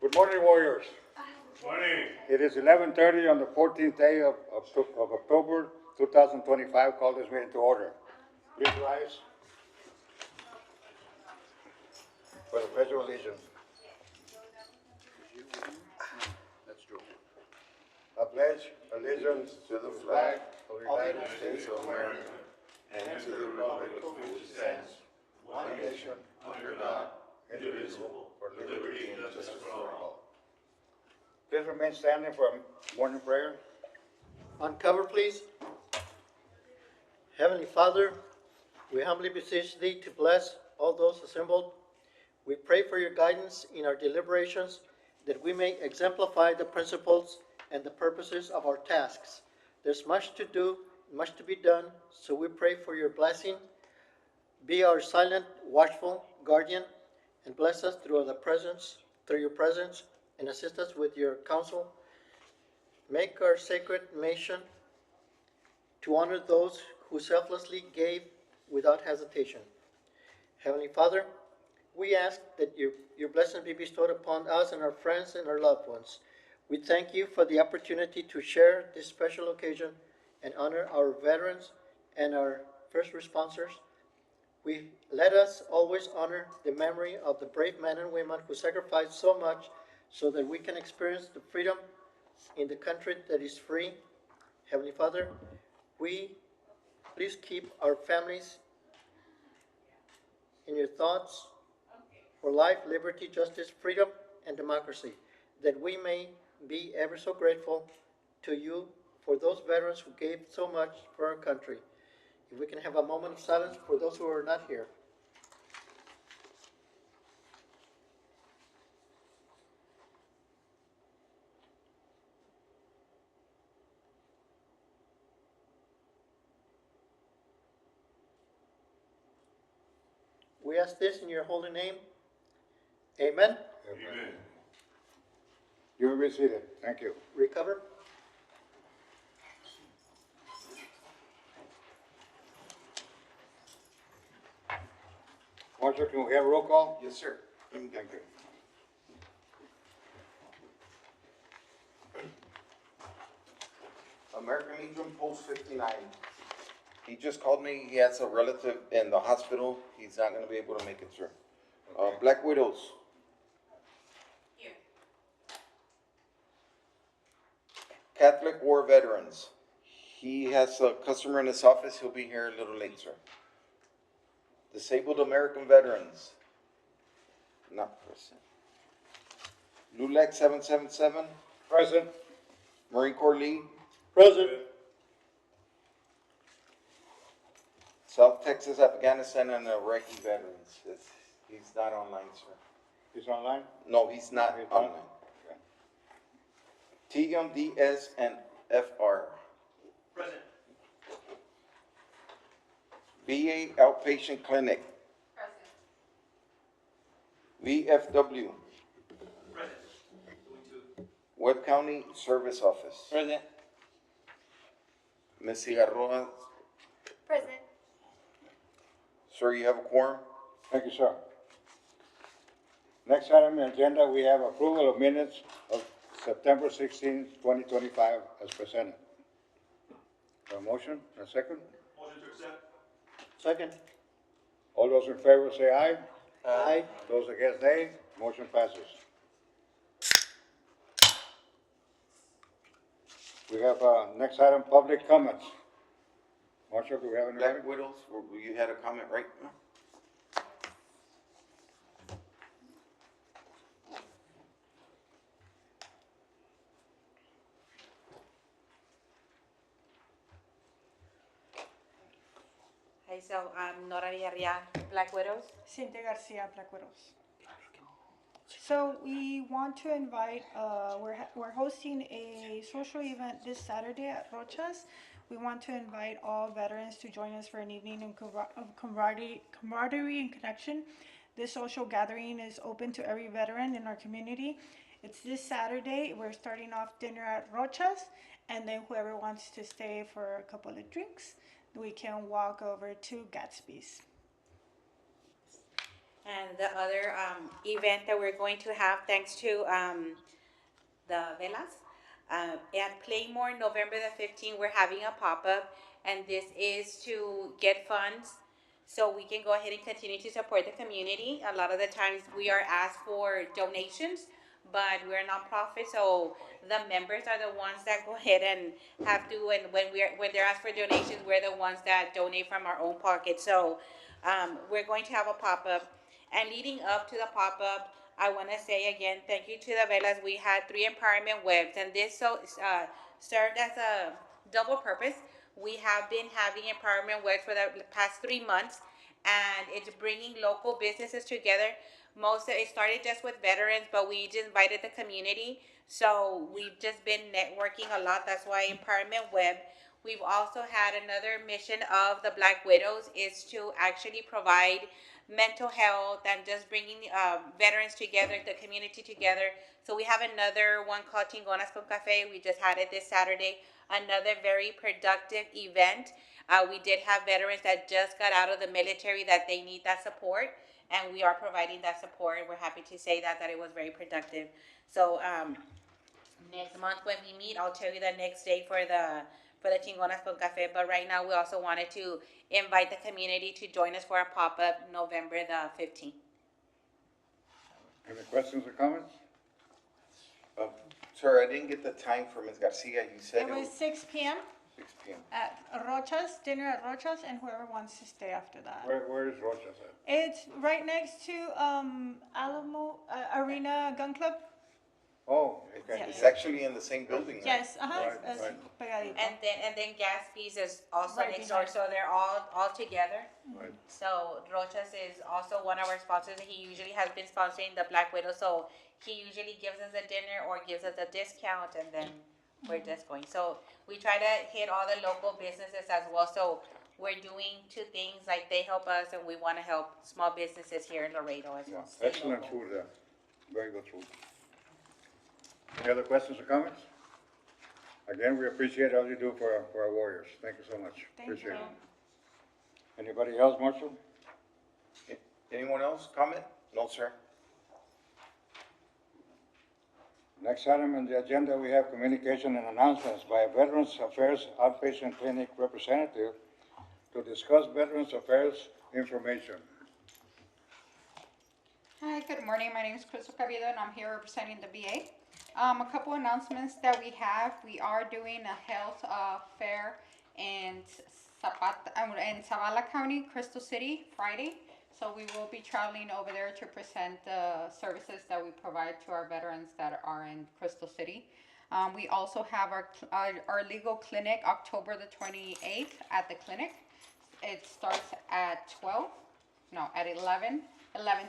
Good morning, Warriors. Morning. It is 11:30 on the 14th day of October 2025. Call this meeting to order. Please rise for the pledge of allegiance. That's true. I pledge allegiance to the flag of the United States of America and to the republic for which it stands, one nation, under God, indivisible, for liberty and justice for all. Please remain standing for morning prayer. Uncover, please. Heavenly Father, we humbly beseech Thee to bless all those assembled. We pray for your guidance in our deliberations, that we may exemplify the principles and the purposes of our tasks. There's much to do, much to be done, so we pray for your blessing. Be our silent, watchful guardian, and bless us through your presence, and assist us with your counsel. Make our sacred mission to honor those who selflessly gave without hesitation. Heavenly Father, we ask that your blessing be bestowed upon us and our friends and our loved ones. We thank you for the opportunity to share this special occasion and honor our veterans and our first responders. Let us always honor the memory of the brave men and women who sacrificed so much so that we can experience the freedom in the country that is free. Heavenly Father, we please keep our families in your thoughts for life, liberty, justice, freedom, and democracy, that we may be ever so grateful to you for those veterans who gave so much for our country. If we can have a moment of silence for those who are not here. We ask this in your holy name. Amen. Amen. You may be seated. Thank you. Recover. Marshal, can we have a roll call? Yes, sir. Thank you. American Legion Post 59. He just called me. He has a relative in the hospital. He's not going to be able to make it, sir. Okay. Black Widows. Here. Catholic War Veterans. He has a customer in his office. He'll be here a little late, sir. Disabled American Veterans. Not present. LULAC 777. Present. Marine Corps League. Present. South Texas, Afghanistan, and Iraqi veterans. He's not online, sir. He's online? No, he's not He's not? online. TM, DS, and FR. Present. VA Outpatient Clinic. Present. VFW. Present. Webb County Service Office. Present. Ms. Cigarroa, Present. sir, you have a quorum? Thank you, sir. Next item on the agenda, we have approval of minutes of September 16, 2025, as presented. A motion, a second? Motion to accept. Second. All those in favor say aye. Aye. Those against, nay. Motion passes. We have, next item, public comments. Marshal, do we have anybody? Black Widows, you had a comment, right? Hi, so I'm Nora Villarreal, Black Widows. Cynthia Garcia, Black Widows. So we want to invite, we're hosting a social event this Saturday at Rochas. We want to invite all veterans to join us for an evening of camaraderie and connection. This social gathering is open to every veteran in our community. It's this Saturday. We're starting off dinner at Rochas, and then whoever wants to stay for a couple of drinks, we can walk over to Gatsby's. And the other event that we're going to have, thanks to the Velas, at Playmore, November the 15th, we're having a pop-up, and this is to get funds so we can go ahead and continue to support the community. A lot of the times we are asked for donations, but we're a nonprofit, so the members are the ones that go ahead and have to, and when they're asked for donations, we're the ones that donate from our own pocket. So we're going to have a pop-up, and leading up to the pop-up, I want to say again, thank you to the Velas. We had 3 empowerment webs, and this served as a double purpose. We have been having empowerment webs for the past 3 months, and it's bringing local businesses together. Most of it started just with veterans, but we just invited the community. So we've just been networking a lot. That's why Empowerment Web. We've also had another mission of the Black Widows is to actually provide mental health and just bringing veterans together, the community together. So we have another one called Chingonas con Cafe. We just had it this Saturday. Another very productive event. We did have veterans that just got out of the military that they need that support, and we are providing that support. We're happy to say that it was very productive. So next month when we meet, I'll tell you the next day for the Chingonas con Cafe. But right now, we also wanted to invite the community to join us for a pop-up November the 15th. Any questions or comments? Sir, I didn't get the time for Ms. Garcia. You said It was 6 p.m. 6 p.m. at Rochas, dinner at Rochas, and whoever wants to stay after that. Where is Rochas at? It's right next to Alamo Arena Gun Club. Oh, okay. Yeah. It's actually in the same building, right? Yes, Right, it's right. pegadito. And then Gatsby's is also Right next door, behind. so they're all together. Right. So Rochas is also one of our sponsors. He usually has been sponsoring the Black Widow, so he usually gives us a dinner or gives us a discount, and then we're just going. So we try to hit all the local businesses as well. So we're doing 2 things, like they help us, and we want to help small businesses here in Laredo as Yeah, well. Stay excellent local. food there. Very good food. Any other questions or comments? Again, we appreciate all you do for our warriors. Thank you so much. Thank Appreciate you. it. Anybody else, Marshall? Anyone else comment? No, sir. Next item on the agenda, we have communication and announcements by a Veterans Affairs Outpatient Clinic representative to discuss Veterans Affairs information. Hi, good morning. My name is Crystal Cavido, and I'm here representing the VA. A couple announcements that we have. We are doing a health fair in Zavala County, Crystal City, Friday. So we will be traveling over there to present the services that we provide to our veterans that are in Crystal City. We also have our legal clinic October the 28th at the clinic. It starts at 11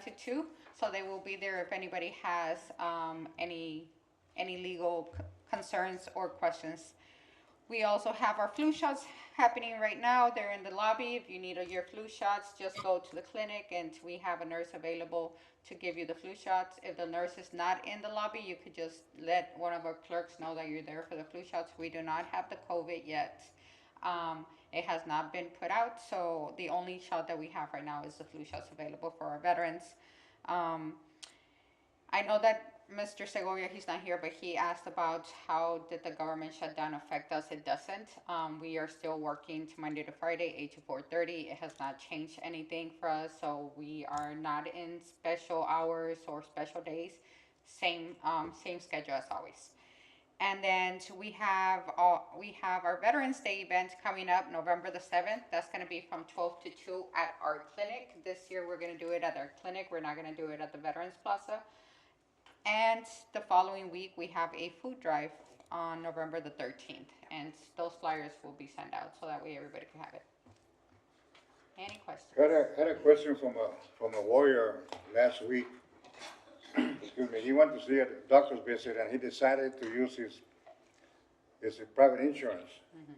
to 2. So they will be there if anybody has any legal concerns or questions. We also have our flu shots happening right now. They're in the lobby. If you need your flu shots, just go to the clinic and we have a nurse available to give you the flu shots. If the nurse is not in the lobby, you could just let one of our clerks know that you're there for the flu shots. We do not have the COVID yet. It has not been put out, so the only shot that we have right now is the flu shots available for our veterans. I know that Mr. Segovia, he's not here, but he asked about how did the government shutdown affect us. It doesn't. We are still working to Monday to Friday, 8 to 4:30. It has not changed anything for us, so we are not in special hours or special days. Same schedule as always. And then we have our Veterans Day event coming up November the 7th. That's going to be from 12 to 2 at our clinic. This year we're going to do it at our clinic. We're not going to do it at the Veterans Plaza. And the following week we have a food drive on November the 13th. And those flyers will be sent out so that way everybody can have it. Any questions? Had a question from a warrior last week. Excuse me. He went to see a doctor's visit and he decided to use his private insurance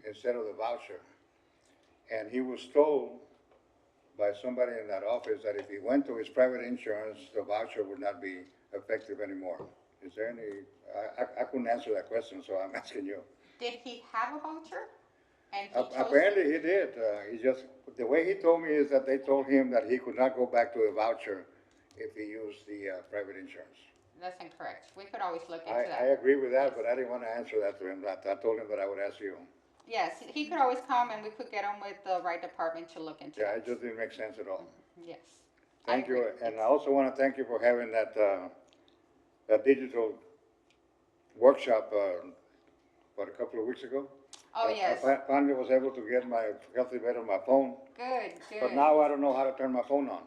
instead of the voucher. And he was told by somebody in that office that if he went to his private insurance, the voucher would not be effective anymore. Is there any? I couldn't answer that question, so I'm asking you. Did he have a voucher? And he chose Apparently he did. He just, the way he told me is that they told him that he could not go back to a voucher if he used the private insurance. That's incorrect. We could always look into I that. agree with that, but I didn't want to answer that to him. I told him that I would ask you. Yes, he could always come and we could get him with the right department to look into Yeah, it. it just didn't make sense at all. Yes. Thank I agree. you, and I also want to thank you for having that digital workshop, a couple of weeks ago. Oh, yes. I finally was able to get my Healthy Vet on my phone, Good, good. but now I don't know how to turn my phone on.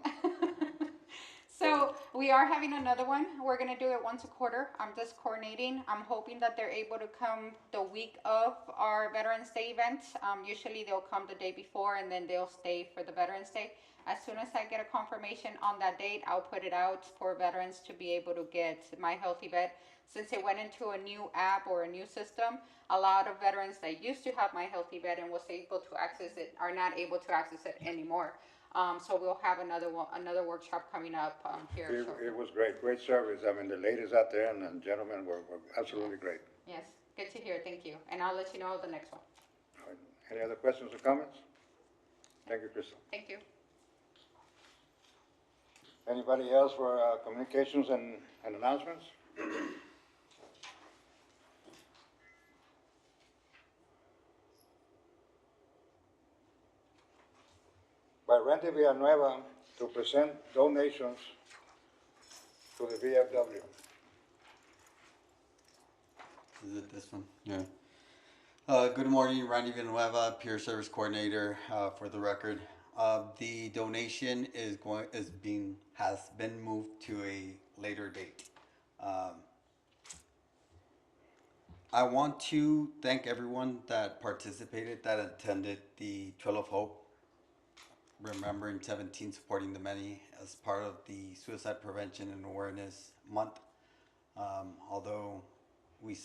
So we are having another one. We're gonna do it once a quarter. I'm just coordinating. I'm hoping that they're able to come the week of our Veterans Day event. Usually they'll come the day before and then they'll stay for the Veterans Day. As soon as I get a confirmation on that date, I'll put it out for veterans to be able to get My Healthy Vet. Since it went into a new app or a new system, a lot of veterans that used to have My Healthy Vet and was able to access it are not able to access it anymore. So we'll have another workshop coming up here shortly. It was great service. I mean, the ladies out there and the gentlemen were absolutely great. Yes, good to hear. Thank you. And I'll let you know the next one. All right. Any other questions or comments? Thank you, Crystal. Thank you. Anybody else for communications and announcements? By Randy Villanueva to present donations to the VFW. Is it this one? Yeah. Good morning, Randy Villanueva, Peer Service Coordinator. For the record, the donation has been moved to a later date. I want to thank everyone that participated, that attended the Trail of Hope, Remembering 17, Supporting the Many, as part of the Suicide Prevention and Awareness Month. Although we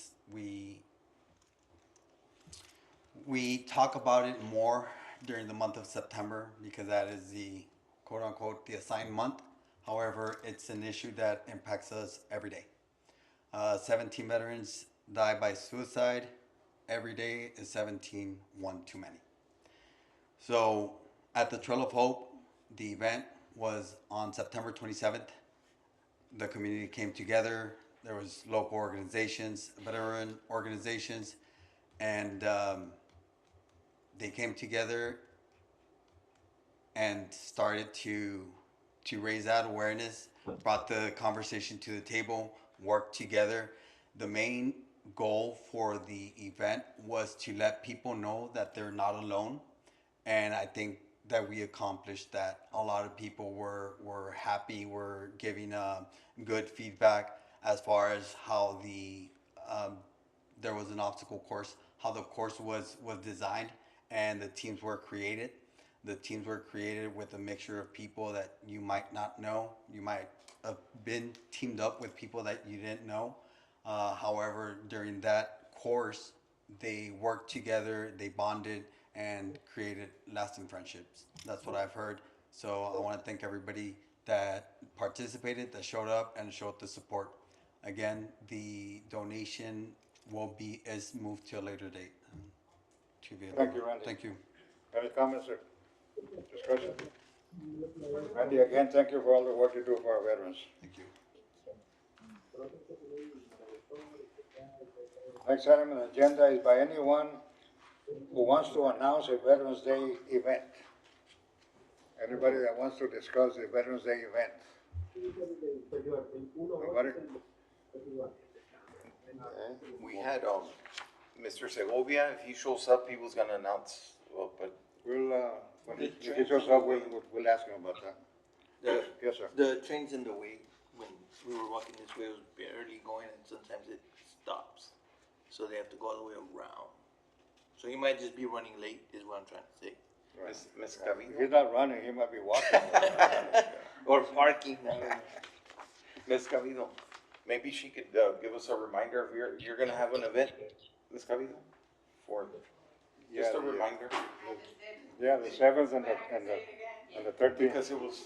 talk about it more during the month of September because that is the quote unquote the assigned month. However, it's an issue that impacts us every day. 17 veterans die by suicide. Every day is 17, one too many. So at the Trail of Hope, the event was on September 27th. The community came together. There was local organizations, veteran organizations, and they came together and started to raise that awareness, brought the conversation to the table, worked together. The main goal for the event was to let people know that they're not alone, and I think that we accomplished that. A lot of people were happy, were giving good feedback as far as how there was an obstacle course, how the course was designed, and the teams were created. The teams were created with a mixture of people that you might not know. You might have been teamed up with people that you didn't know. However, during that course, they worked together, they bonded, and created lasting friendships. That's what I've heard. So I want to thank everybody that participated, that showed up, and showed the support. Again, the donation is moved to a later date. Thank you, Randy. Thank you. Any comments or discussion? Randy, again, thank you for all the work you do for our veterans. Thank you. Next item on the agenda is by anyone who wants to announce a Veterans Day event. Anybody that wants to discuss the Veterans Day event? Nobody? We had, Mr. Segovia, if he shows up, he was gonna announce, well, but We'll, when he shows up, we'll ask him about that. Yes, sir. The train's in the way. When we were walking this way, it was barely going, and sometimes it stops. So they have to go all the way around. So he might just be running late, is what I'm trying to say. Ms. Cavino. He's not running, he might be walking. Or parking. I don't know. Ms. Cavino, maybe she could give us a reminder of you're gonna have an event, Ms. Cavino? For, just a Yeah, reminder, Yeah, the 7th and the 13th. because it was,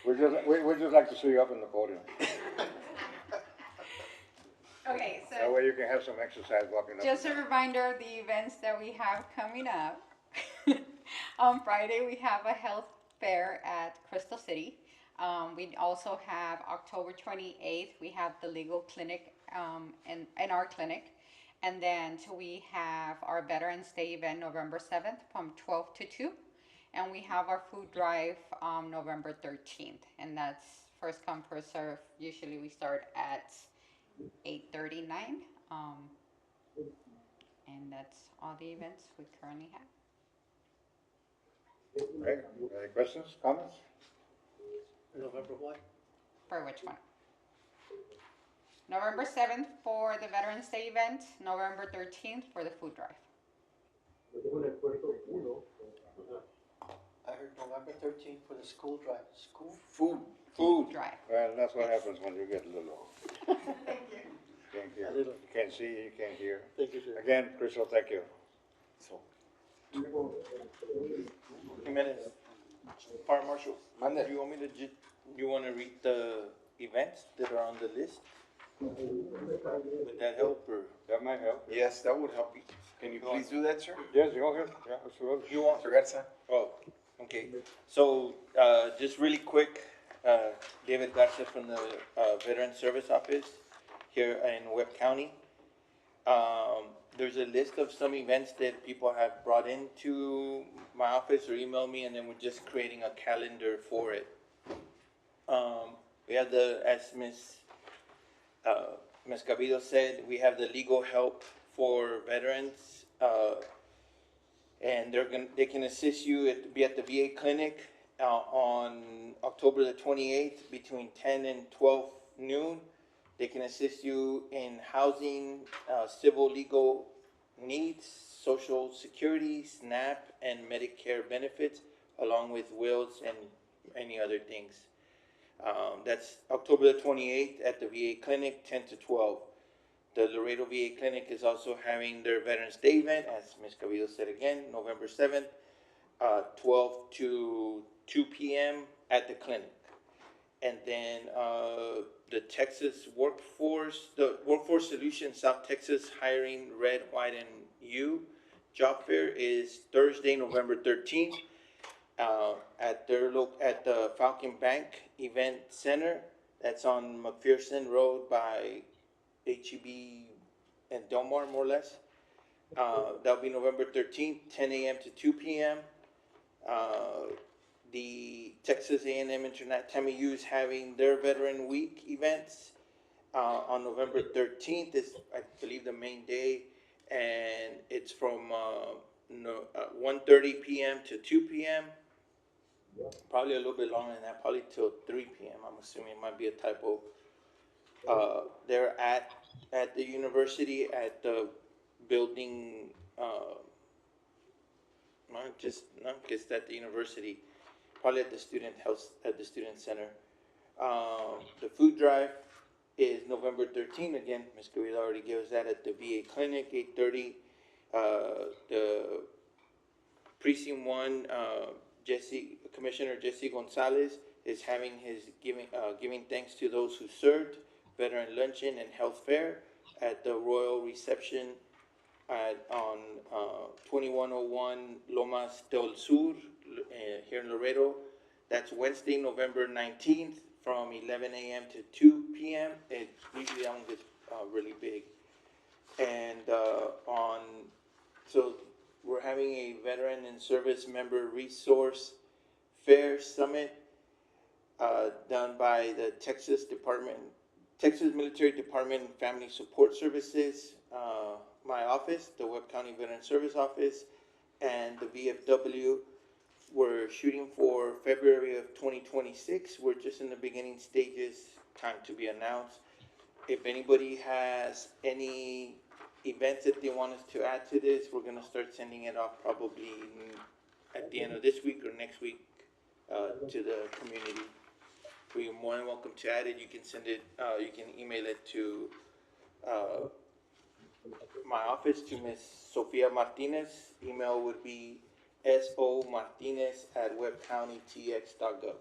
We'd just like to see you up in the podium. Okay, That so way you can have some exercise walking up. just a reminder of the events that we have coming up. On Friday, we have a health fair at Crystal City. We also have October 28th, we have the legal clinic in our clinic. And then we have our Veterans Day event November 7th from 12 to 2. And we have our food drive November 13th. And that's first come, first serve. Usually we start at 8:39. And that's all the events we currently have. Okay, any questions, comments? November what? For which one? November 7th for the Veterans Day event, November 13th for the food drive. I heard November 13th for the school drive. School? Food. Drive. Well, that's what happens when you get a little old. Can't hear, A little. you can't see, you can't hear. Thank you, sir. Again, Crystal, thank you. So, Jimenez, Fire Marshal, Mande. do you want me to you want to read the events that are on the list? Would that help, or? That might help. yes, that would help you. Can you please do that, sir? Yes, go ahead, yeah, absolutely. You want? Mr. Garza? Oh, okay. So, just really quick, David Garcia from the Veteran Service Office here in Webb County. There's a list of some events that people have brought into my office or emailed me, and then we're just creating a calendar for it. We have as Ms. Cabido said, we have the legal help for veterans, and they can assist you be at the VA clinic on October the 28th between 10 and 12 noon. They can assist you in housing, civil legal needs, social security, SNAP, and Medicare benefits, along with wills and any other things. That's October the 28th at the VA clinic, 10 to 12. The Laredo VA clinic is also having their Veterans Day event, as Ms. Cabido said again, November 7th, 12 to 2 p.m. at the clinic. And then the Workforce Solutions South Texas hiring Red, White, and U job fair is Thursday, November 13th. At the Falcon Bank Event Center. That's on McPherson Road by HEB and Delmar, more or less. That'll be November 13th, 10 a.m. to 2 p.m. The Texas A&M Internet TAMIU is having their Veteran Week events on November 13th. Is, I believe, the main day, and it's from 1:30 p.m. to 2 p.m. Probably a little bit longer than that, probably till 3 p.m. I'm assuming it might be a typo. They're at the university at the building. Not just at the university, probably at the student house, at the student center. The food drive is November 13th. Again, Ms. Cabido already gave us that at the VA clinic, 8:30. The precinct 1. Commissioner Jesse Gonzalez is having his giving thanks to those who served, veteran luncheon and health fair at the Royal Reception on 2101 Lomas del Sur here in Laredo. That's Wednesday, November 19th from 11 a.m. to 2 p.m. Usually that one gets really big. And so we're having a Veteran and Service Member Resource Fair Summit done by the Texas Military Department Family Support Services, my office, the Webb County Veteran Service Office, and the VFW. We're shooting for February of 2026. We're just in the beginning stages, time to be announced. If anybody has any events that they want us to add to this, we're gonna start sending it off probably at the end of this week or next week to the community. You're more than welcome to add it. You can send it, you can email it to my office, to Ms. Sofia Martinez. Email would be somartinez@webcountytx.gov.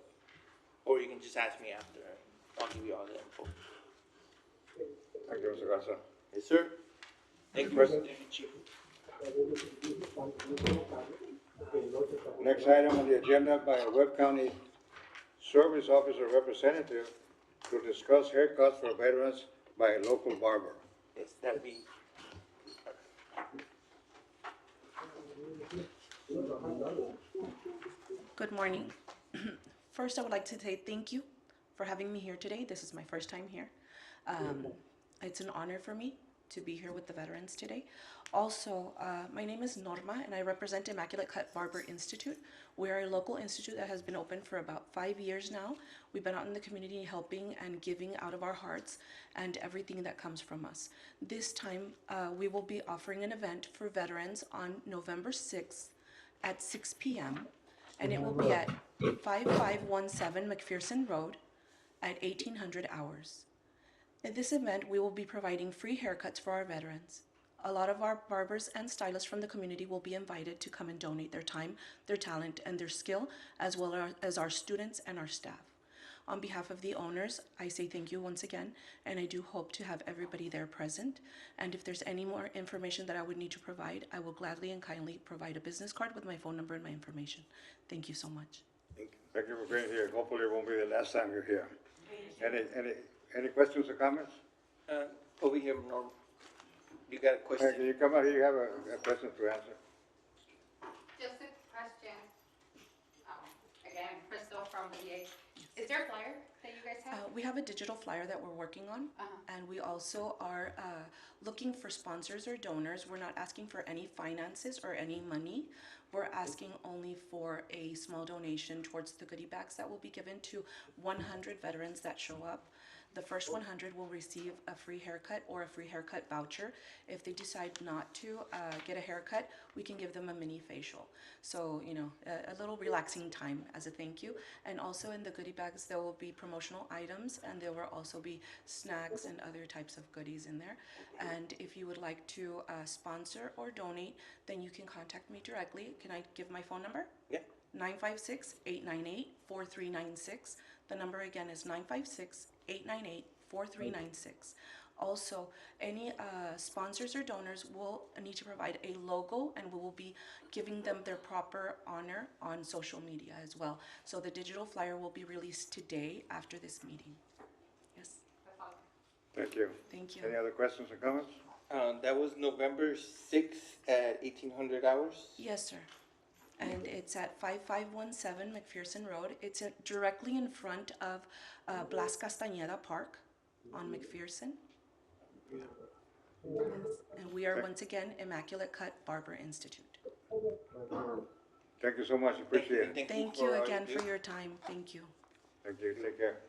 Or you can just ask me after. I'll give you all the info. Thank you, Mr. Garza. Yes, sir. Thank you, Mr. Chief. Next item on the agenda by Webb County Service Officer Representative to discuss haircuts for veterans by a local barber. Yes, that'd be. Good morning. First, I would like to say thank you for having me here today. This is my first time here. It's an honor for me to be here with the veterans today. Also, my name is Norma and I represent Immaculate Cut Barber Institute. We are a local institute that has been open for about 5 years now. We've been out in the community helping and giving out of our hearts and everything that comes from us. This time, we will be offering an event for veterans on November 6th at 6 p.m. and it will be at 5517 McPherson Road at 1800 hours. In this event, we will be providing free haircuts for our veterans. A lot of our barbers and stylists from the community will be invited to come and donate their time, their talent, and their skill, as well as our students and our staff. On behalf of the owners, I say thank you once again, and I do hope to have everybody there present. And if there's any more information that I would need to provide, I will gladly and kindly provide a business card with my phone number and my information. Thank you so much. Thank you for being here. Hopefully it won't be the last time you're here. Any questions or comments? Over here, Norm. You got a question? Can you come out here? You have a question to answer. Just a question. Again, Crystal from the VA. Is there a flyer that you guys have? We have a digital flyer that we're working on, and we also are looking for sponsors or donors. We're not asking for any finances or any money. We're asking only for a small donation towards the goodie bags that will be given to 100 veterans that show up. The first 100 will receive a free haircut or a free haircut voucher. If they decide not to get a haircut, we can give them a mini facial. So, you know, a little relaxing time as a thank you. And also in the goodie bags, there will be promotional items, and there will also be snacks and other types of goodies in there. And if you would like to sponsor or donate, then you can contact me directly. Can I give my phone number? Yeah. 956-898-4396. The number again is 956-898-4396. Also, any sponsors or donors will need to provide a logo, and we will be giving them their proper honor on social media as well. So the digital flyer will be released today after this meeting. Yes. Thank you. Thank you. Any other questions or comments? That was November 6th at 1800 hours? Yes, sir. And it's at 5517 McPherson Road. It's directly in front of Blas Castañeda Park on McPherson. Yes. And we are once again Immaculate Cut Barber Institute. Thank you so much. Appreciate it. Thank you again for your time. Thank you. Thank you. Take care.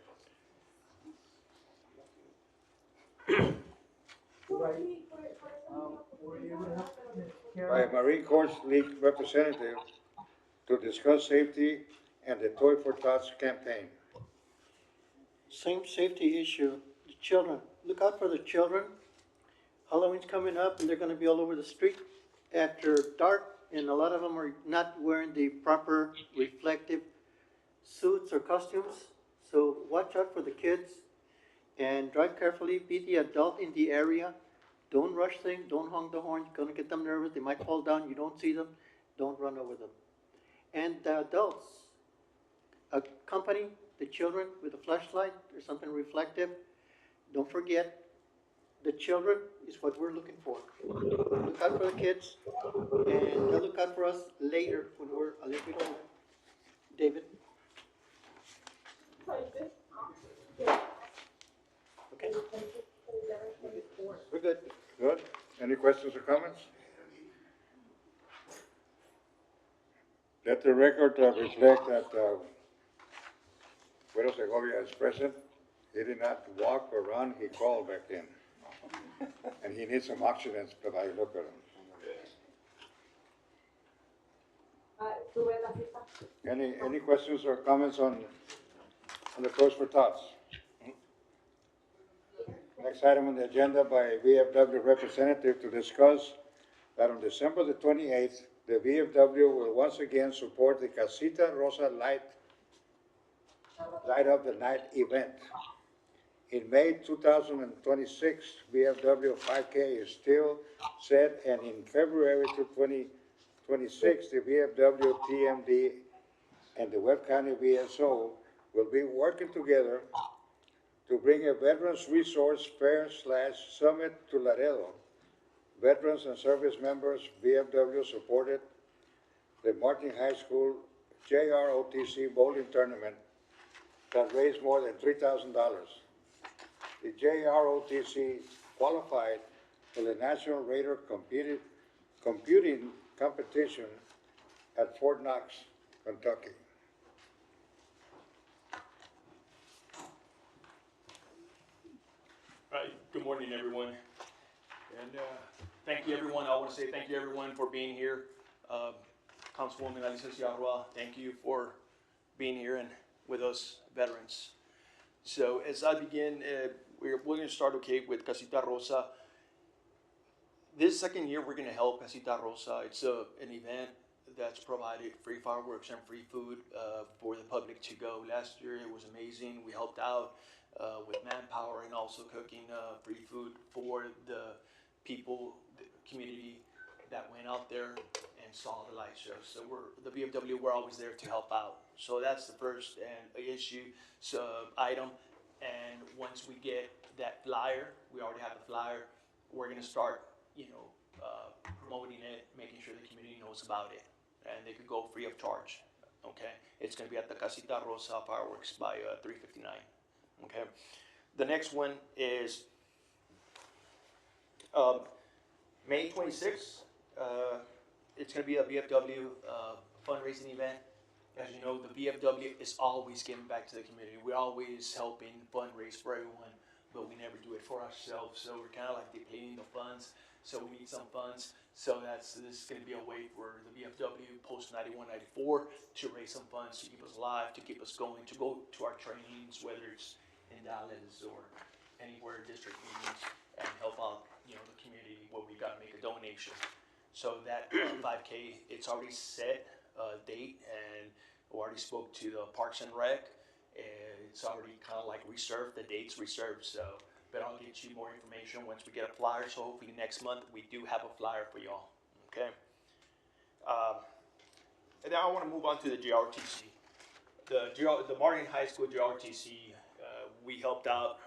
By a Marine Corps League representative to discuss safety and the Toy for Tots campaign. Same safety issue, the children. Look out for the children. Halloween's coming up and they're gonna be all over the street after dark, and a lot of them are not wearing the proper reflective suits or costumes. So watch out for the kids and drive carefully, be the adult in the area. Don't rush things, don't honk the horn, you're gonna get them nervous, they might fall down, you don't see them, don't run over them. And the adults, accompany the children with a flashlight or something reflective. Don't forget, the children is what we're looking for. Look out for the kids, and they'll look out for us later when we're a little bit older. David? Okay. We're good. Good. Any questions or comments? Let the record reflect that Guido Segovia is present. He did not walk or run, he crawled back in. And he needs some oxygen, but I look at him. Any questions or comments on the Toys for Tots? Next item on the agenda by VFW representative to discuss that on December the 28th, the VFW will once again support the Casita Rosa Light Up the Night event. In May 2026, VFW 5K is still set, and in February 2026, the VFW TMD and the Webb County VSO will be working together to bring a Veterans Resource Fair / Summit to Laredo. Veterans and service members, VFW supported the Martin High School JROTC bowling tournament that raised more than $3,000. The JROTC qualified for the National Radar Computing Competition at Fort Knox, Kentucky. All right, good morning, everyone. And thank you, everyone. I want to say thank you, everyone, for being here. Councilwoman Alicia Ciarroa, thank you for being here and with us veterans. So as I begin, we're going to start, okay, with Casita Rosa. This second year, we're going to help Casita Rosa. It's an event that's provided free fireworks and free food for the public to go. Last year, it was amazing. We helped out with manpower and also cooking free food for the people, the community that went out there and saw the light show. So the VFW, we're always there to help out. So that's the first item. And once we get that flyer, we already have the flyer, we're gonna start, promoting it, making sure the community knows about it. And they could go free of charge, okay? It's gonna be at the Casita Rosa Fireworks by 359, okay? The next one is May 26th. It's going to be a VFW fundraising event. As you know, the VFW is always giving back to the community. We're always helping fundraise for everyone, but we never do it for ourselves. So we're kind of like depleting the funds. So we need some funds. So this is going to be a way for the VFW post 91, 94 to raise some funds to keep us alive, to keep us going, to go to our trainings, whether it's in Dallas or anywhere, district meetings, and help out, the community where we got to make a donation. So that 5K, it's already set date, and we already spoke to the Parks and Rec. It's already kind of like reserved. The date's reserved. So, but I'll get you more information once we get a flyer. So hopefully next month we do have a flyer for y'all. Okay. And now I want to move on to the JRTC. The Martin High School JRTC. We helped out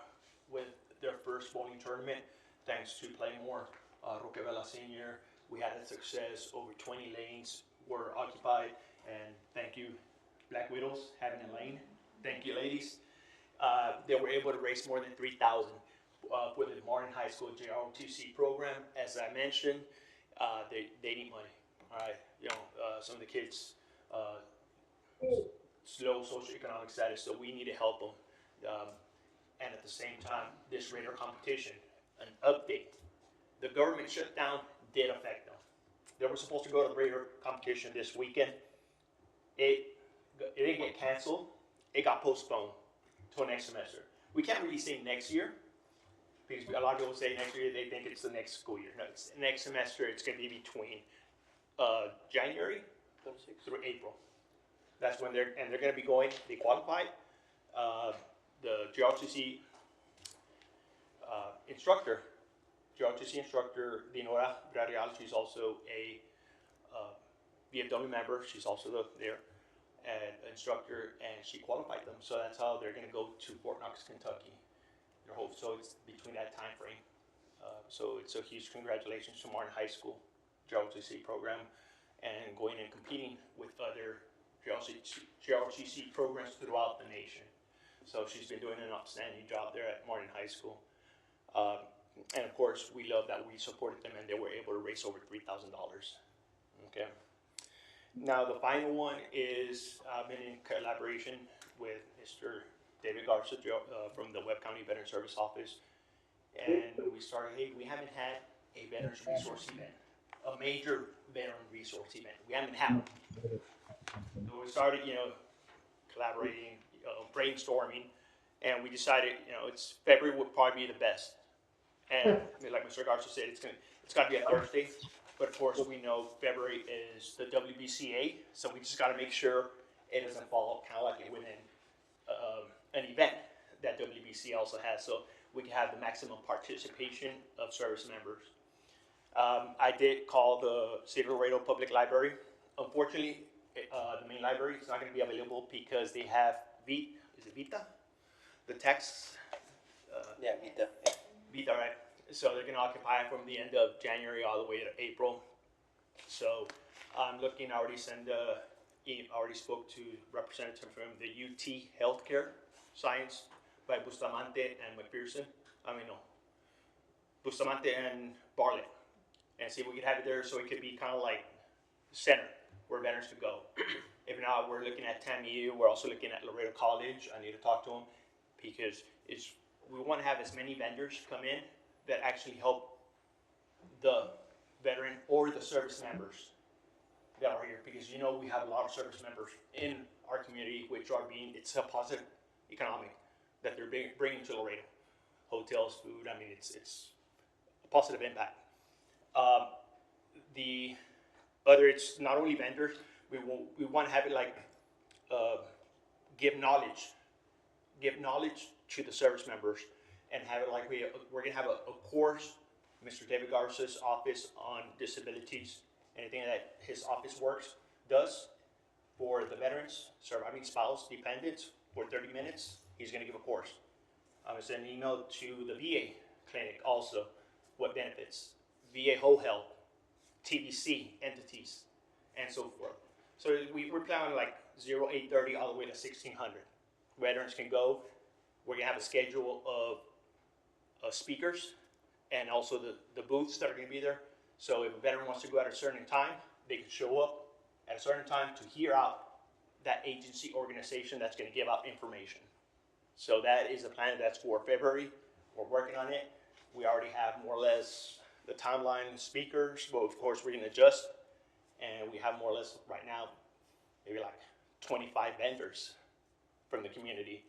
with their first bowling tournament, thanks to Playmore, Roquevela Senior. We had a success. Over 20 lanes were occupied, and thank you, Black Widows, having a lane. Thank you, ladies. They were able to raise more than $3,000 for the Martin High School JROTC program. As I mentioned, they need money. All right, some of the kids slow socioeconomic status, so we need to help them. And at the same time, this radar competition, an update. The government shutdown did affect them. They were supposed to go to the radar competition this weekend. It didn't get canceled. It got postponed till next semester. We can't really say next year because a lot of people say next year. They think it's the next school year. No, it's next semester. It's going to be between January through April. That's when they're going to be going. They qualified. The JRTC instructor, Dinora Grarial, she's also a VFW member. She's also there, and instructor, and she qualified them. So that's how they're going to go to Fort Knox, Kentucky. Their hope. So it's between that time frame. So it's a huge congratulations to Martin High School JRTC program, and going and competing with other JRTC programs throughout the nation. So she's been doing an outstanding job there at Martin High School. And of course, we love that we supported them and they were able to raise over $3,000. Okay. Now the final one is been in collaboration with Mr. David Garza from the Webb County Veteran Service Office. And we started, hey, we haven't had a Veterans Resource event, a major veteran resource event. We haven't had one. So we started, collaborating, brainstorming, and we decided, it's February would probably be the best. And like Mr. Garza said, it's got to be a Thursday. But of course, we know February is the WBCA, so we just got to make sure it doesn't fall kind of like it within an event that WBC also has, so we can have the maximum participation of service members. I did call the City of Laredo Public Library. Unfortunately, the main library is not going to be available because they have VEET is it Vita? The tax, Yeah, Vita. Vita, right? So they're gonna occupy from the end of January all the way to April. So I'm looking, I already already spoke to representative from the UT Healthcare Science by Bustamante and McPherson. Bustamante and Bartlett. And see if we could have it there so it could be kind of like center where veterans could go. If not, we're looking at TAMU. We're also looking at Laredo College. I need to talk to them because we want to have as many vendors come in that actually help the veteran or the service members that are here, because we have a lot of service members in our community which are it's a positive economic that they're bringing to Laredo. Hotels, food, it's a positive impact. The other, it's not only vendors, we want to have it like give knowledge to the service members, and have it like we're going to have a course, Mr. David Garza's office on disabilities, anything that his office does for the veterans, surviving spouse, dependents, for 30 minutes, he's going to give a course. I'm going to send an email to the VA clinic also, what benefits, VA whole health, TBC entities, and so forth. So we're planning like 8:30 all the way to 1600. Veterans can go. We're going to have a schedule of speakers and also the booths that are going to be there. So if a veteran wants to go at a certain time, they can show up at a certain time to hear out that agency organization that's going to give out information. So that is the plan. That's for February. We're working on it. We already have more or less the timeline speakers. Well, of course, we're going to adjust. And we have more or less right now, maybe like 25 vendors from the community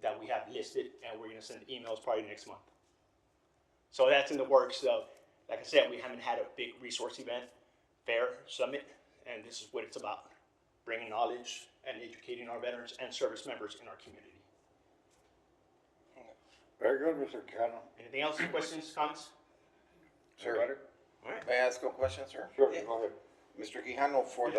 that we have listed, and we're going to send emails probably next month. So that's in the works. So, like I said, we haven't had a big resource event, fair, summit, and this is what it's about, bringing knowledge and educating our veterans and service members in our community. Very good, Mr. Quijano. Anything else? Questions, comments? Sir, Everybody? All right. may I ask a question, sir? Sure, go ahead. Mr. Quijano, for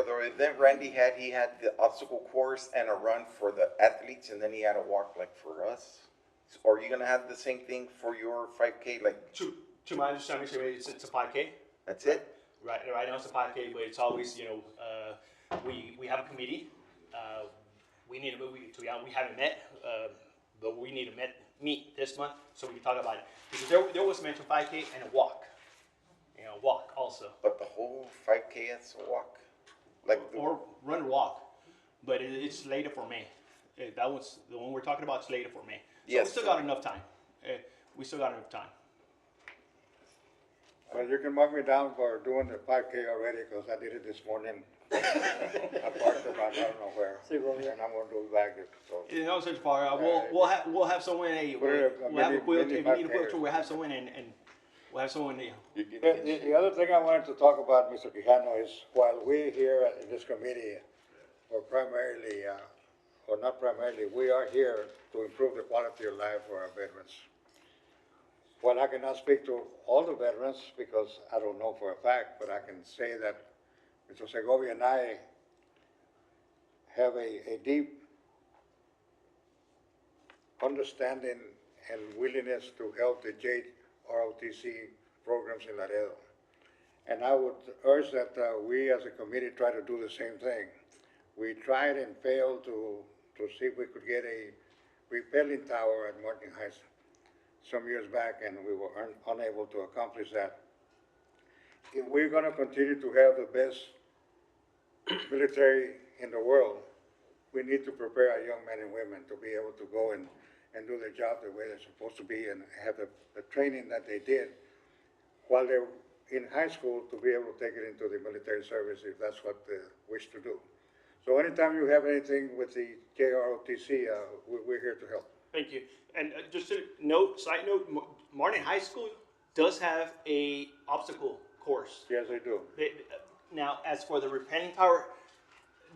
the event Randy had, he had the obstacle course and a run for the athletes, and then he had a walk like for us. So are you gonna have the same thing for your 5K? Like, To my understanding, it's a 5K. that's it? Right now it's a 5K, but it's always, we have a committee. We need to move, we haven't met, but we need to meet this month so we can talk about it. Because there was mentioned 5K and a walk. Walk also. But the whole 5K is a walk? Like, Or run or walk. But it's later for May. That was, the one we're talking about is later for May. So Yes, we still sir. got enough time. We still got enough time. Well, you can mark me down for doing the 5K already, because I did it this morning. I parked about, I don't know where, and I'm gonna do it back, so. Such far. We'll have someone. We'll have a quilt. If you need a quilt, we'll have someone, and we'll have someone. The other thing I wanted to talk about, Mr. Quijano, is while we here in this committee, or primarily, or not primarily, we are here to improve the quality of life for our veterans. While I cannot speak to all the veterans, because I don't know for a fact, but I can say that Mr. Segovia and I have a deep understanding and willingness to help the JROTC programs in Laredo. And I would urge that we as a committee try to do the same thing. We tried and failed to see if we could get a repelling tower at Martin Heights some years back, and we were unable to accomplish that. If we're gonna continue to have the best military in the world, we need to prepare our young men and women to be able to go and do their job the way they're supposed to be, and have the training that they did while they were in high school, to be able to take it into the military service if that's what they wish to do. So anytime you have anything with the JROTC, we're here to help. Thank you. And just a side note, Martin High School does have a obstacle course. Yes, they do. Now, as for the repelling tower,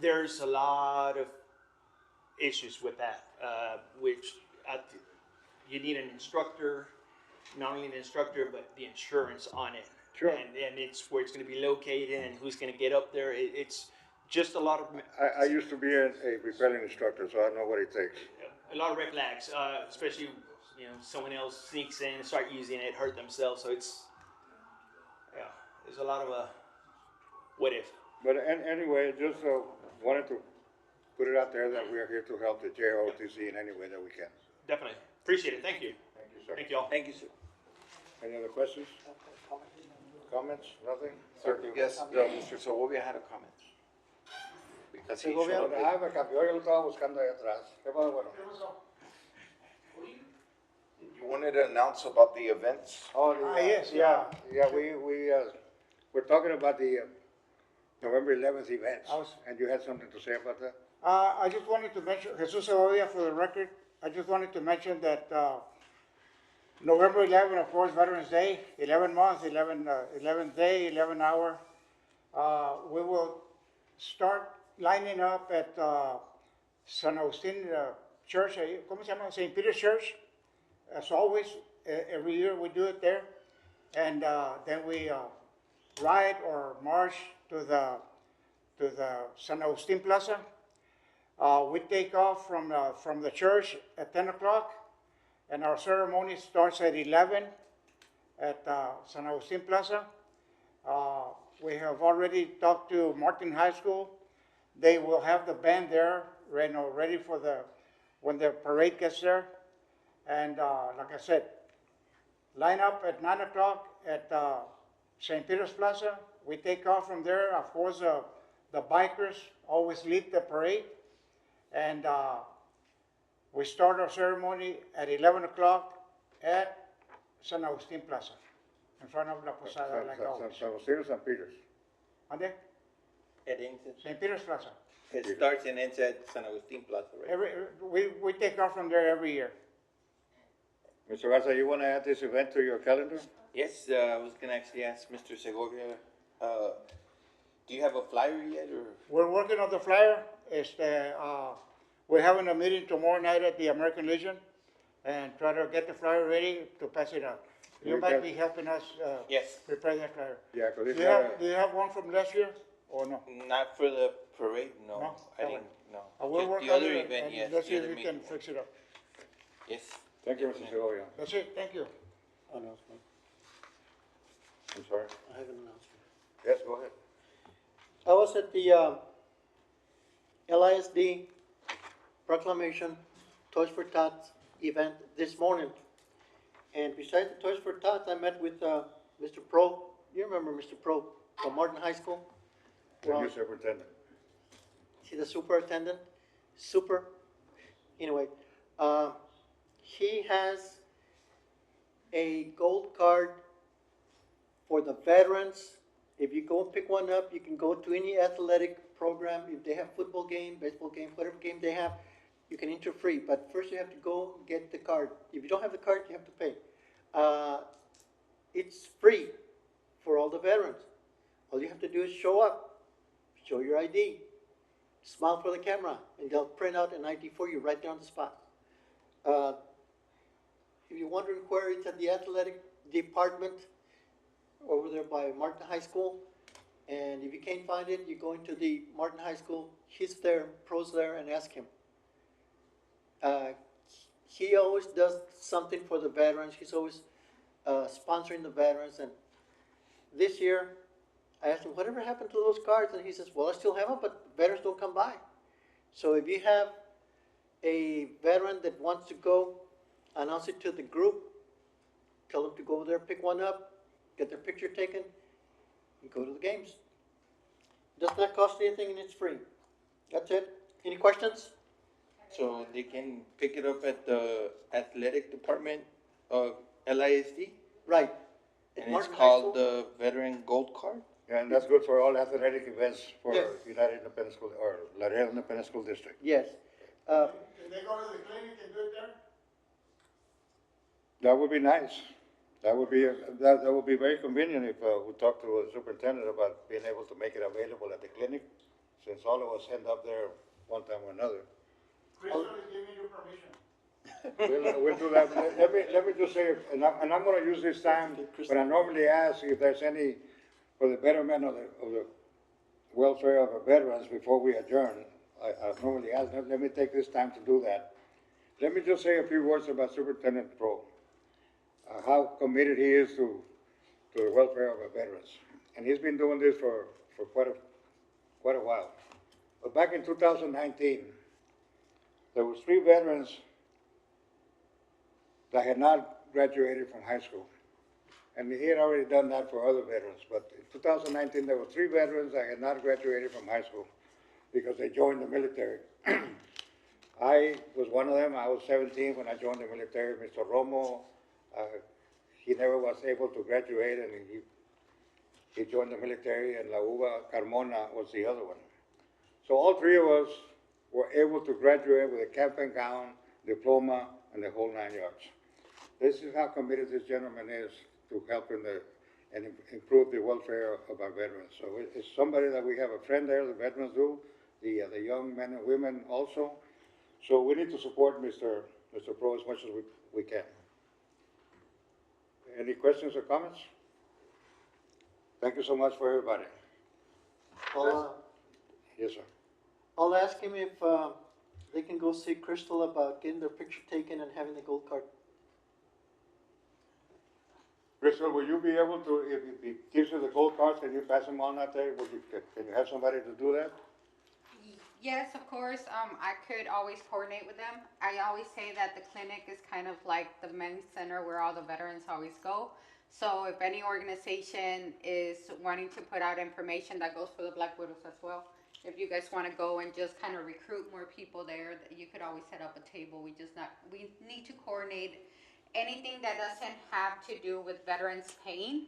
there's a lot of issues with that, which you need an instructor, not only an instructor, but the insurance on it. Sure. And it's where it's going to be located and who's going to get up there. It's just a lot of I used to be a repelling instructor, so I know what it takes. a lot of red flags, especially someone else sneaks in and start using it, hurt themselves. So it's there's a lot of what if. But anyway, just wanted to put it out there that we are here to help the JROTC in any way that we can. Definitely appreciate it. Thank you. Thank you, sir. Thank you all. Thank you, sir. Any other questions? Comments? Nothing? Sir, yes, Mr. Segovia had a comment. Because he Segovia? showed Ah, me cambió, yo lo estaba buscando ahí atrás. ¿Qué pasa, bueno? You wanted to announce about the events? Oh, yes, we're talking about the November 11th events, I was- and you had something to say about that? I just wanted to mention, Jesus Segovia, for the record, I just wanted to mention that, November 11, of course, Veterans Day, 11 months, 11th day, 11 hour. We will start lining up at, San Agustin, Church, ¿cómo se llama? St. Peter's Church. As always, every year we do it there. And, then we, ride or march to the San Agustin Plaza. We take off from the church at 10 o'clock, and our ceremony starts at 11 at San Agustin Plaza. We have already talked to Martin High School. They will have the band there, ready for when the parade gets there. And like I said, line up at 9 o'clock at St. Peter's Plaza. We take off from there. Of course, the bikers always lead the parade. And we start our ceremony at 11 o'clock at San Agustin Plaza, in front of La Posada, like always. San Agustin or San Peter's? Ande? It ends, St. Peter's Plaza. it starts and ends at San Agustin Plaza, right? We take off from there every year. Mr. Garza, you want to add this event to your calendar? Yes, I was gonna actually ask Mr. Segovia, do you have a flyer yet, or? We're working on the flyer. We're having a meeting tomorrow night at the American Legion and try to get the flyer ready to pass it out. You might be helping us, Yes, prepare that flyer. Yeah, because Do you have one from last year or no? not for the parade, no, No? I didn't, no. We'll Just work the on other it event, and yes, let's see the if other we can meeting. fix it up. Yes. Thank you, Mr. Segovia. That's it, thank you. Announcement. I'm sorry. I have an announcement. Yes, go ahead. I was at the LISD proclamation Toys for Tots event this morning. And besides the Toys for Tots, I met with Mr. Pro. You remember Mr. Pro from Martin High School? The new superintendent. See the superintendent? Super. Anyway, he has a gold card for the veterans. If you go and pick one up, you can go to any athletic program. If they have football game, baseball game, whatever game they have, you can enter free. But first you have to go get the card. If you don't have the card, you have to pay. It's free for all the veterans. All you have to do is show up, show your ID, smile for the camera, and they'll print out an ID for you right there on the spot. If you're wondering where it's at the athletic department, over there by Martin High School, and if you can't find it, you go into the Martin High School, he's there, Pro's there, and ask him. He always does something for the veterans. He's always sponsoring the veterans, and this year, I asked him, whatever happened to those cards? And he says, well, I still have them, but veterans don't come by. So if you have a veteran that wants to go, announce it to the group, tell them to go over there, pick one up, get their picture taken, and go to the games. Does not cost anything and it's free. That's it. Any questions? So they can pick it up at the athletic department of LISD? Right. At And it's Martin High called School? the Veteran Gold Card? And that's good for all athletic events for Yes. United Independent School, or Laredo Independent School District. Yes. Can they go to the clinic and do it there? That would be nice. That would be very convenient if we talk to the superintendent about being able to make it available at the clinic, since all of us end up there one time or another. Crystal is giving you permission. We'll do that. Let me just say, and I'm gonna use this time, but I normally ask if there's any, for the betterment of welfare of our veterans before we adjourn, I normally ask, let me take this time to do that. Let me just say a few words about Superintendent Pro, how committed he is to the welfare of our veterans. And he's been doing this for quite a while. But back in 2019, there was 3 veterans that had not graduated from high school. And he had already done that for other veterans. But in 2019, there were 3 veterans that had not graduated from high school because they joined the military. I was one of them. I was 17 when I joined the military. Mr. Romo, he never was able to graduate, and he joined the military, and La Uva Carmona was the other one. So all 3 of us were able to graduate with a cap and gown, diploma, and the whole 9 yards. This is how committed this gentleman is to helping and improve the welfare of our veterans. So it's somebody that we have a friend there, the veterans do, the young men and women also. So we need to support Mr. Pro as much as we can. Any questions or comments? Thank you so much for everybody. Yes, sir. I'll ask him if they can go see Crystal about getting their picture taken and having the gold card. Crystal, will you be able to, if he gives you the gold cards, can you pass them on out there? Can you have somebody to do that? Yes, of course. I could always coordinate with them. I always say that the clinic is kind of like the men's center where all the veterans always go. So if any organization is wanting to put out information, that goes for the Black Widows as well. If you guys want to go and just kind of recruit more people there, you could always set up a table. We need to coordinate anything that doesn't have to do with veterans paying.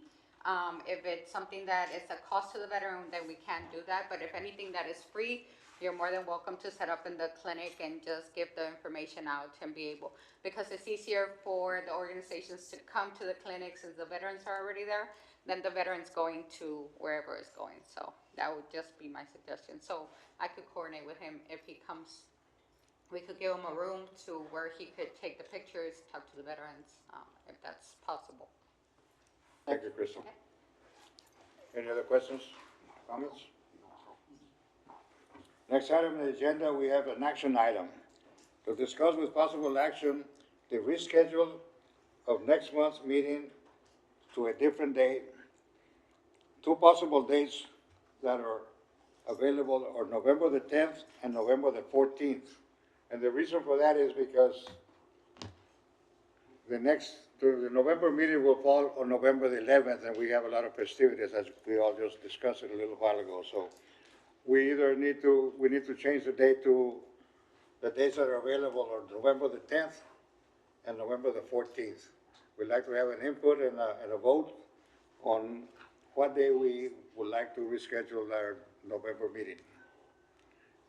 If it's something that is a cost to the veteran, then we can't do that. But if anything that is free, you're more than welcome to set up in the clinic and just give the information out and be able, because it's easier for the organizations to come to the clinic since the veterans are already there than the veterans going to wherever it's going. So that would just be my suggestion. So I could coordinate with him if he comes. We could give him a room to where he could take the pictures, talk to the veterans, if that's possible. Thank you, Crystal. Any other questions, comments? Next item on the agenda, we have an action item. To discuss with possible action the reschedule of next month's meeting to a different date. 2 possible dates that are available are November the 10th and November the 14th. And the reason for that is because the November meeting will fall on November the 11th, and we have a lot of festivities, as we all just discussed it a little while ago. So we either need to change the date to the dates that are available on November the 10th and November the 14th. We'd like to have an input and a vote on what day we would like to reschedule our November meeting.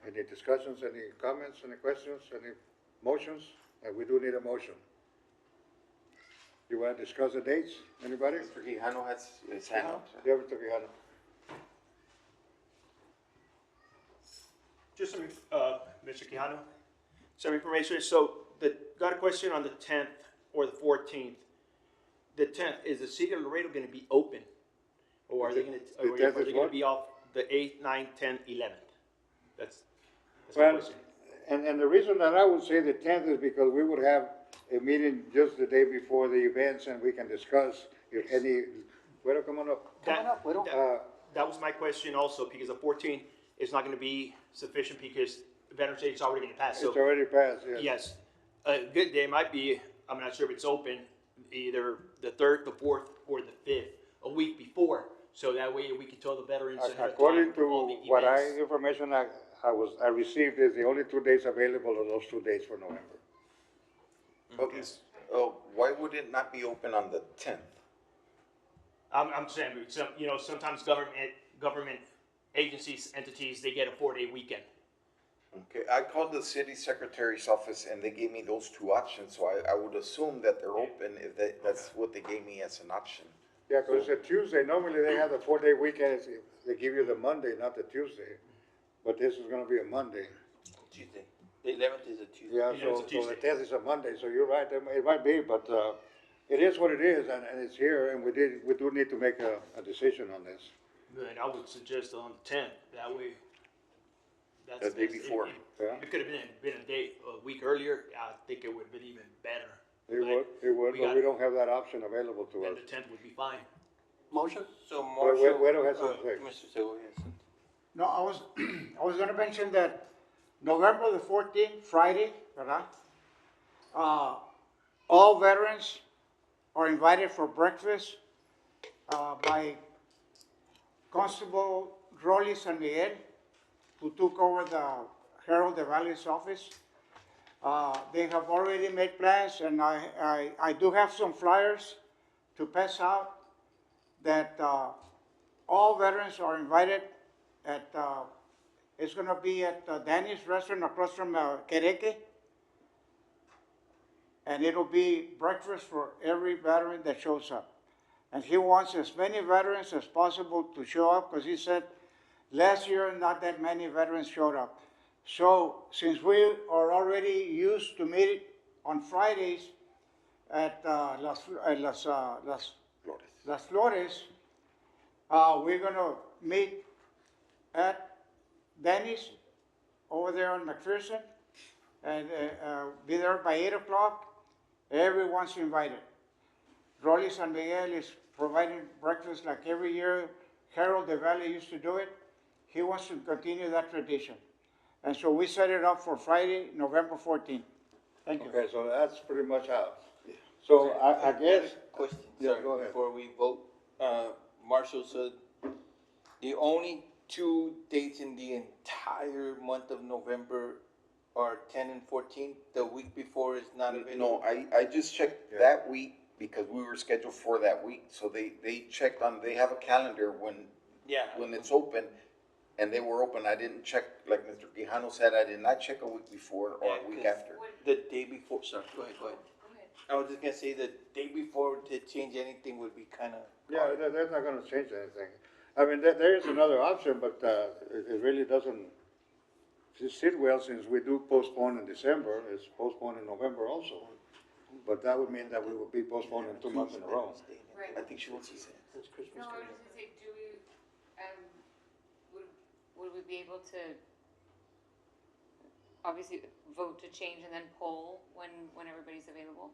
Any discussions, any comments, any questions, any motions? And we do need a motion. You want to discuss the dates? Anybody? Mr. Quijano has his hand up. Yeah, Mr. Quijano. Just some, Mr. Quijano, some information. So, got a question on the 10th or the 14th. The 10th, is the city of Laredo going to be open? Or are they going to be off the 8th, 9th, 10th, 11th? That's my question. And the reason that I would say the 10th is because we would have a meeting just the day before the events, and we can discuss if any. Güero, come on up. That was my question also, because the 14th is not going to be sufficient because Veterans Day is already going to pass. It's already passed, yes. Yes. A good day might be, I'm not sure if it's open, either the 3rd, the 4th, or the 5th, a week before. So that way we can tell the veterans. According to what information I received, is the only 2 days available are those 2 days for November. Okay. Why would it not be open on the 10th? I'm saying, sometimes government agencies, entities, they get a 4-day weekend. Okay, I called the city secretary's office and they gave me those 2 options, so I would assume that they're open if that's what they gave me as an option. Yeah, because it's a Tuesday. Normally they have the 4-day weekend. They give you the Monday, not the Tuesday. But this is going to be a Monday. Tuesday. The 11th is a Tuesday. Yeah, so the 10th is a Monday. So you're right. It might be, but it is what it is, and it's here. And we do need to make a decision on this. then I would suggest on the 10th. That way, The day before. Yeah. It could have been a day, a week earlier. I think it would have been even better. It would, we but got we it. don't have that option available to Then us. the 10th would be fine. Motion? So Wait, Marshall. wait, has to say. Mr. Segovia has something. No, I was gonna mention that November the 14th, Friday, ¿verdad? All veterans are invited for breakfast, by Constable Rolly San Miguel, who took over the Herald de Valles office. They have already made plans, and I do have some flyers to pass out that, all veterans are invited at, it's gonna be at Danny's Restaurant across from, Quereque. And it'll be breakfast for every veteran that shows up. And he wants as many veterans as possible to show up, because he said last year not that many veterans showed up. So since we are already used to meet on Fridays at Las Flores, we're gonna meet at Denny's over there on McPherson, and be there by 8 o'clock. Everyone's invited. Rolly San Miguel is providing breakfast like every year. Harold de Valle used to do it. He wants to continue that tradition. And so we set it up for Friday, November 14th. Thank you. Okay, so that's pretty much out. So I guess, Question, Yeah, sorry, go ahead. before we vote. Marshall said the only two dates in the entire month of November are 10 and 14. The week before is not available. No, I just checked that week because we were scheduled for that week. So they checked on, they have a calendar when it's open, and they were open. I didn't check, like Mr. Quijano said, I did not check a week before or a week after. The day before, sorry, go ahead. I was just gonna say the day before to change anything would be kinda. yeah, they're not gonna change anything. I mean, there is another option, but, it really doesn't sit well since we do postpone in December. It's postponed in November also. But that would mean that we will be postponing 2 months in a row. I think she wants to say. It's Christmas No, I Day. was gonna say, do we, would we be able to obviously vote to change and then poll when everybody's available?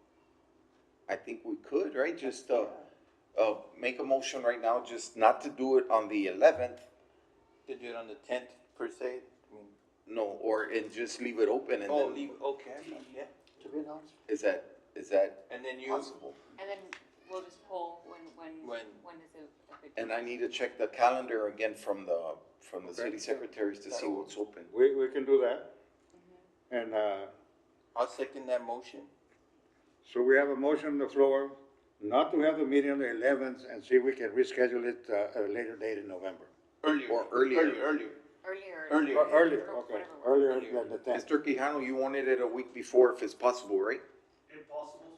I think we could, right? Just, make a motion right now, just not to do it on the 11th. To do it on the 10th per se, I mean. No, and just leave it open and Oh, then, leave, okay, yeah. To be announced. is that And then you. possible? And then we'll just poll when When. is a good. And I need to check the calendar again from the city secretaries to see what's open. We can do that. And, I'll second that motion. so we have a motion on the floor not to have the meeting on the 11th and see if we can reschedule it, at a later date in November. Earlier. Or earlier. Earlier. Earlier. Earlier, okay, earlier than the 10th. Mr. Quijano, you wanted it a week before if it's possible, right? Impossible.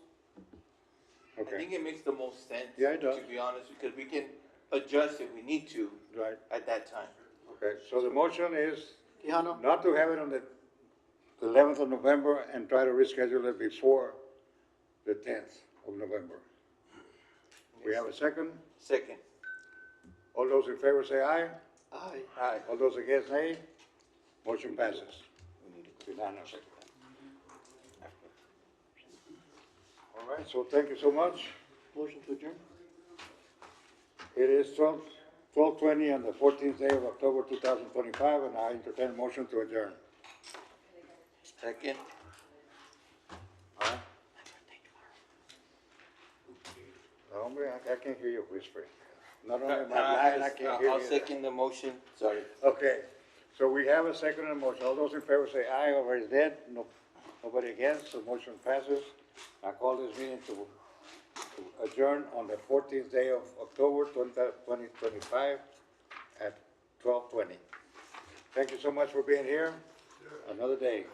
I Okay, think it makes the most sense. Yeah, it does. To be honest, because we can adjust if we need to right, at that time. okay. So the motion is Quijano? not to have it on the 11th of November and try to reschedule it before the 10th of November. We have a second? Second. All those in favor say aye. Aye. All those against, nay. Motion passes. Unanimous. All right, so thank you so much. Motion to adjourn? It is 12:20 on the 14th day of October 2025, and I entertain a motion to adjourn. Second. All right? Hombre, I can't hear you whispering. Not only am I blind, I can't hear you. I'll second the motion, sorry. Okay, so we have a second and a motion. All those in favor say aye, over is dead. No, nobody against, so motion passes. I call this meeting to adjourn on the 14th day of October 2025 at 12:20. Thank you so much for being here. Another day.